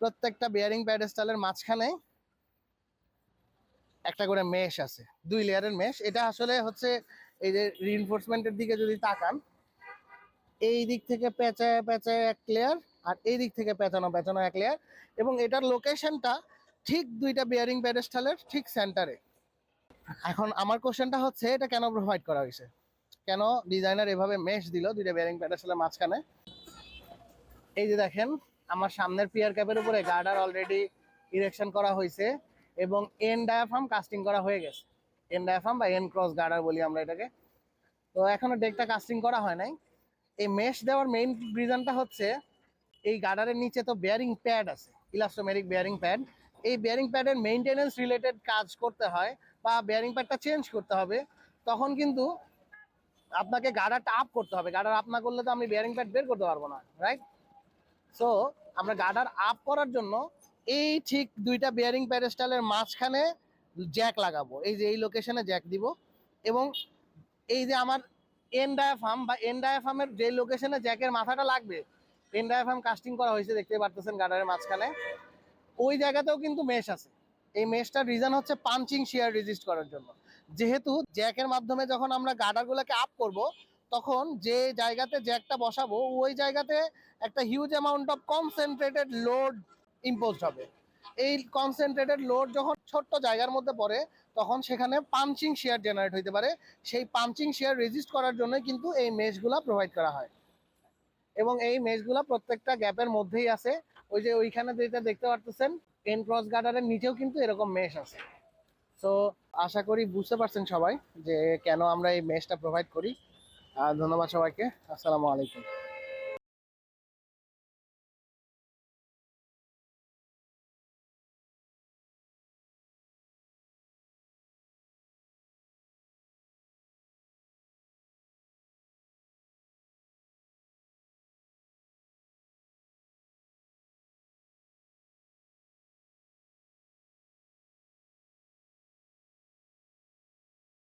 প্রত্যেকটা বেয়ারিং প্যাডেস্টালের মাঝখানে একটা করে মেশ আছে, 2 লেয়ারের মেশ। এটা আসলে হচ্ছে এই যে রিইনফোর্সমেন্টের দিকে যদি তাকান, এই দিক থেকে পেঁচায় পেঁচায় 1 লেয়ার, আর এই দিক থেকে পেঁচানো পেঁচানো 1 লেয়ার। এবং এটার লোকেশনটা ঠিক 2টা বেয়ারিং প্যাডেস্টালের ঠিক সেন্টারে। এখন আমার কোশ্চেনটা হচ্ছে, এটা কেন প্রোভাইড করা হয়েছে? কেন ডিজাইনার এভাবে মেশ দিল 2টা বেয়ারিং প্যাডেস্টালের মাঝখানে? এই যে দেখেন, আমার সামনের পিয়ার ক্যাপের উপরে গার্ডার অলরেডি ইরেকশন করা হয়েছে এবং এন ডায়াফ্রাম কাস্টিং করা হয়ে গেছে। এন ডায়াফ্রাম বা এন ক্রস গার্ডার বলি আমরা এটাকে। তো এখনো ডেকটা কাস্টিং করা হয় নাই। এই মেশ দেওয়ার মেইন রিজনটা হচ্ছে, এই গার্ডারের নিচে তো বেয়ারিং প্যাড আছে, ইলাস্টোমেরিক বেয়ারিং প্যাড। এই বেয়ারিং প্যাডের মেইনটেনেন্স রিলেটেড কাজ করতে হয় বা বেয়ারিং প্যাডটা চেঞ্জ করতে হবে, তখন কিন্তু আপনাকে গার্ডারটা আপ করতে হবে। গার্ডার আপ না করলে তো আমি বেয়ারিং প্যাড বের করতে পারবো না, রাইট? সো আমরা গার্ডার আপ করার জন্য এই ঠিক 2টা বেয়ারিং প্যাডেস্টালের মাঝখানে জ্যাক লাগাবো। এই যে এই লোকেশনে জ্যাক দিব। এবং এই যে আমার এন ডায়াফ্রাম বা এন ডায়াফ্রামের যে লোকেশনে জ্যাকের মাথাটা লাগবে, এন ডায়াফ্রাম কাস্টিং করা হয়েছে দেখতে পারতেছেন গার্ডারের মাঝখানে, ওই জায়গাতেও কিন্তু মেশ আছে। এই মেশটার রিজন হচ্ছে পাঞ্চিং শিয়ার রেজিস্ট করার জন্য। যেহেতু জ্যাকের মাধ্যমে যখন আমরা গার্ডারগুলোকে আপ করব, তখন যে জায়গাতে জ্যাকটা বসাবো ওই জায়গাতে একটা huge amount of concentrated load imposed হবে। এই কনসেন্ট্রেটেড লোড যখন ছোট্ট জায়গার মধ্যে পড়ে, তখন সেখানে পাঞ্চিং শিয়ার জেনারেট হইতে পারে। সেই পাঞ্চিং শিয়ার রেজিস্ট করার জন্য কিন্তু এই মেশগুলা প্রোভাইড করা হয়। এবং এই মেশগুলা প্রত্যেকটা গ্যাপের মধ্যেই আছে। ওই যে ওইখানে যেটা দেখতে পারতেছেন, এন ক্রস গার্ডারের নিচেও কিন্তু এরকম মেশ আছে। সো আশা করি বুঝতে পারছেন সবাই যে কেন আমরা এই মেশটা প্রোভাইড করি। ধন্যবাদ সবাইকে। আসসালামু আলাইকুম।